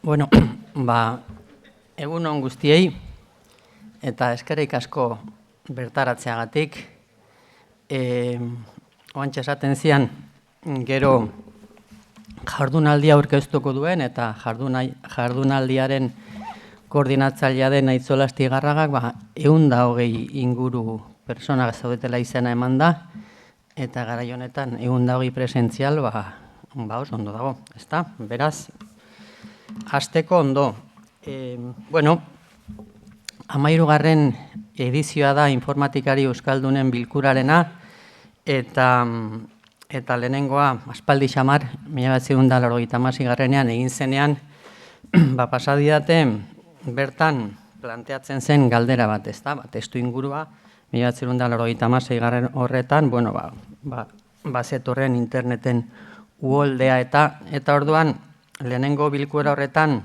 Bueno, egun on guztiei, eta eskerrik asko bertaratzeagatik. Oantxe esaten zian, gero jardunaldia aurkeztuko duen, eta jardunaldiaren koordinatzailea den Aitzola Astigarragak, 120 inguru pertsona zaudetela izena eman da, eta garai honetan 120 presentzial, oso ondo dago, ezta? Beraz, hasteko ondo. Bueno, 13. edizioa da informatikari euskaldunen bilkurarena, eta lehenengoa, aspaldi xamar, 1986 egin zenean, pasadidate bertan planteatzen zen galdera bat, ezta? Testu ingurua, 1986 horretan, bueno, bazetorren interneten uholdea eta orduan, lehenengo bilkura horretan,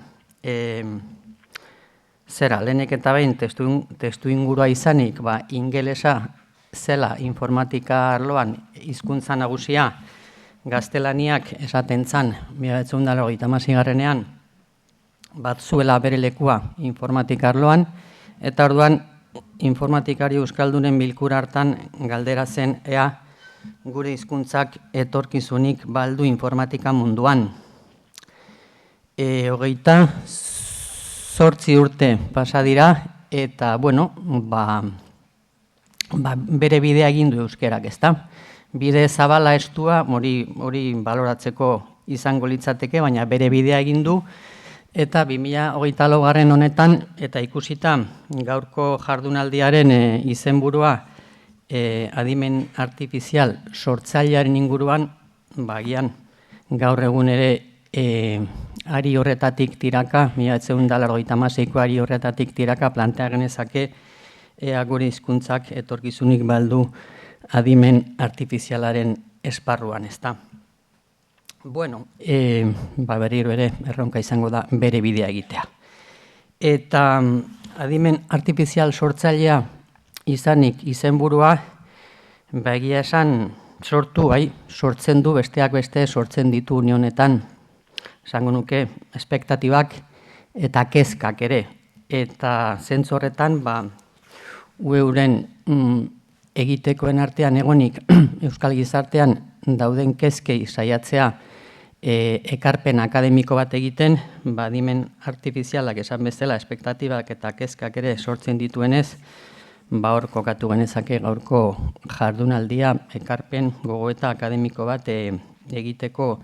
lehenek eta behin testu ingurua izanik, ingelesa zela informatika arloan hizkuntza nagusia gaztelaniak esaten zan 1986 bat zuela bere lekua informatika arloan, eta orduan informatikari euskaldunen bilkura hartan galdera zen ea gure hizkuntzak etorkizunik baldu informatika munduan. 28 urte pasa dira, eta, bueno, bere bidea egin du euskerak, ezta? Bide zabala estua, hori baloratzeko izango litzateke, baina bere bidea egin du, eta 2024 honetan, eta ikusita gaurko jardunaldiaren izenburua adimen artifizial sortzailearen inguruan, bagian gaur egun ere ari horretatik tiraka, 1986ko ari horretatik tiraka plantea genezake ea gure hizkuntzak etorkizunik baldu adimen artifizialaren esparruan, ezta. Bueno, berriro ere erronka izango da bere bidea egitea. Eta adimen artifizial sortzailea izanik izenburua, egia esan sortzen du, besteak beste sortzen ditu unionetan, esango nuke, espektatibak eta kezkak ere. Eta zentzu horretan, euren egitekoen artean egonik euskal gizartean dauden kezkei saiatzea ekarpen akademiko bat egiten, adimen artifizialak esan bezala espektatibak eta kezkak ere sortzen dituenez, hor kokatu genezake gaurko jardunaldia ekarpen gogoeta akademiko bat egiteko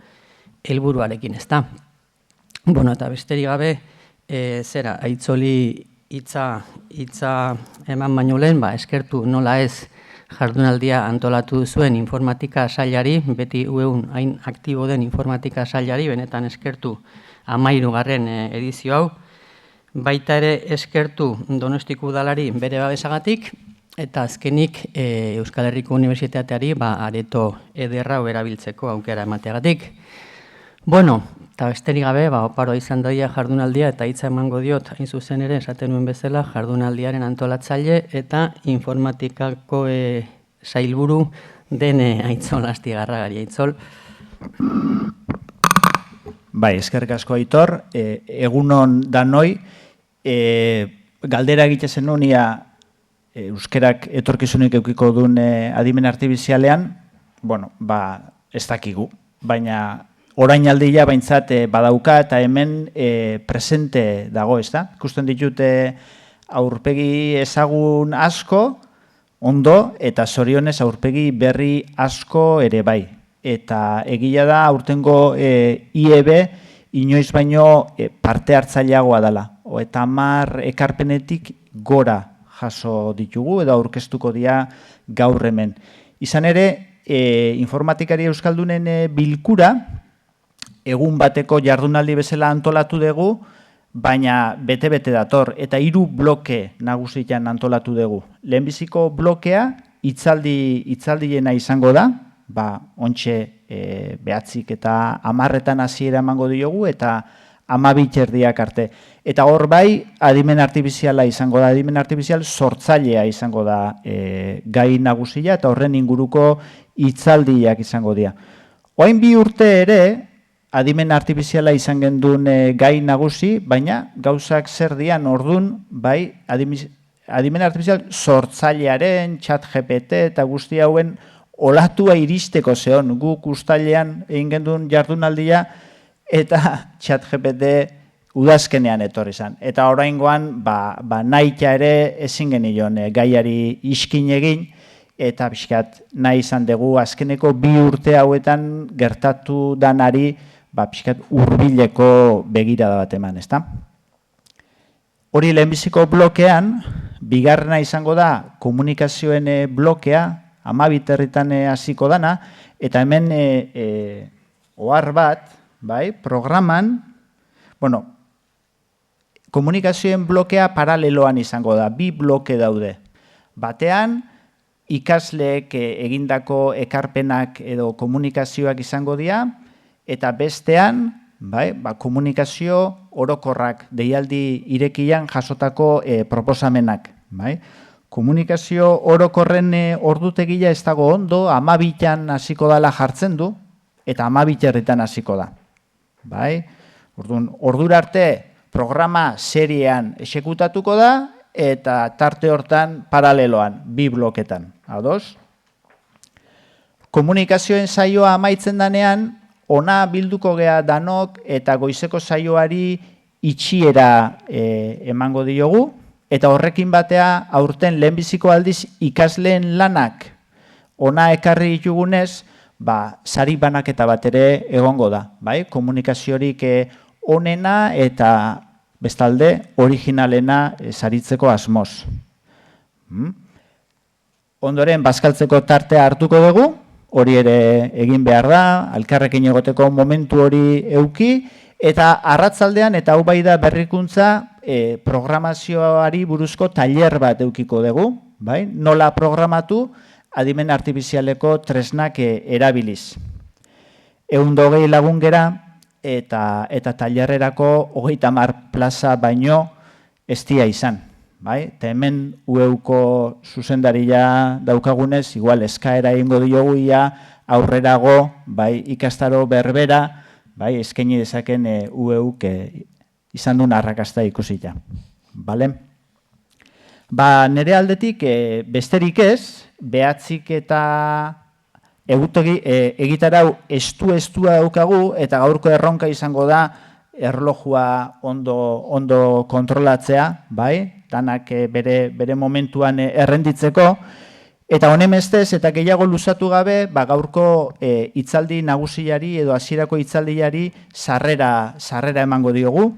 helburuarekin, ezta. Bueno, eta besterik gabe, Aitzoli hitza eman baino lehen, eskertu nola ez jardunaldia antolatu zuen informatika sailari, beti ueun hain aktibo den informatika sailari, benetan eskertu 13. edizio hau, baita ere eskertu Donostiako udalari bere babesagatik, eta azkenik Euskal Herriko Unibertsitateari areto ederra erabiltzeko aukera emateagatik. Bueno, eta besterik gabe, oparoa izan daia jardunaldia, eta hitza emango diot, hain zuzen ere, esaten nuen bezala, jardunaldiaren antolatzaile eta informatikako sailburu den Aitzola Astigarragari. Aitzol. Bai, eskerrik asko Aitor, egunon danoi, galdera egite zenunia euskerak etorkizunik eukiko duen adimen artifizialean, bueno, ez dakigu, baina orain aldia baintzat badauka eta hemen presente dago, ez da? Ikusten ditute aurpegi ezagun asko, ondo, eta zorionez aurpegi berri asko ere bai. Eta egia da aurtengo IEB inoiz baino parte hartzaileagoa dela. Eta 10 ekarpenetik gora jaso ditugu edo aurkeztuko dira gaur hemen. Izan ere, informatikari euskaldunen bilkura, egun bateko jardunaldi bezala antolatu dugu, baina bete-bete dator, eta 3 bloke nagusian antolatu dugu. Lehenbiziko blokea hitzaldiena izango da, ontxe behatzik eta 10 hasiera emango diogu, eta 12 arte. Eta hor bai, adimen artifiziala izango da, adimen artifizial sortzailea izango da gai nagusia, eta horren inguruko hitzaldiak izango dira. Orain 2 urte ere, adimen artifiziala izan gendun gai nagusi, baina gauzak zer dian ordun, bai, adimen artifizial sortzailearen, ChatGPT eta guzti hauen olatua iristeko zeon, guk ustailean egin gendun jardunaldia, eta ChatGPT udazkenean etorri zen. Eta oraingoan, nahita ere ezin genion gaiari iskin egin, eta pixkat nahi izan dugu azkeneko 2 urte hauetan gertatu danari pixkat hurbileko begirada bat eman, ezta? Hori lehenbiziko blokean, bigarrena izango da komunikazioen blokea, 12 herritan hasiko dana, eta hemen ohar bat, bai, programan, komunikazioen blokea paraleloan izango da, 2 bloke daude. Batean, ikasleek egindako ekarpenak edo komunikazioak izango dira, eta bestean, komunikazio orokorrak deialdi irekian jasotako proposamenak. Komunikazio orokorren ordutegia ez dago ondo, 12an hasiko dela jartzen du, eta 12 herritan hasiko da. Ordura arte programa seriean exekutatuko da, eta tarte hortan paraleloan, 2 bloketan. Ados? Komunikazioen saioa amaitzen danean, ona bilduko gea danok eta goizeko saioari itxiera emango diogu, eta horrekin batea aurten lehenbiziko aldiz ikasleen lanak ona ekarri ditugunez, sari banaketa bat ere egongo da. Komunikaziorik onena eta bestalde originalena saritzeko asmoz. Ondoren, bazkaltzeko tartea hartuko dugu, hori ere egin behar da, elkarrekin egoteko momentu hori euki, eta arratzaldean, eta hau bai da berrikuntza, programazioari buruzko tailer bat eukiko dugu, nola programatu adimen artifizialeko tresnak erabiliz. 120 lagun gera, eta tailerrerako 30 plaza baino ez dia izan. Eta hemen UEUko zuzendaria daukagunez, igual eskaera egingo diogu ia aurrerago ikastaro berbera eskaini dezaken UEUk izan duen arrakasta ikusita. Nire aldetik besterik ez, behatzik eta egitarau estua daukagu, eta gaurko erronka izango da erlojua ondo kontrolatzea, danak bere momentuan errenditzeko, eta honemestez eta gehiago luzatu gabe, gaurko hitzaldi nagusiari edo hasierako hitzaldiari sarrera emango diogu.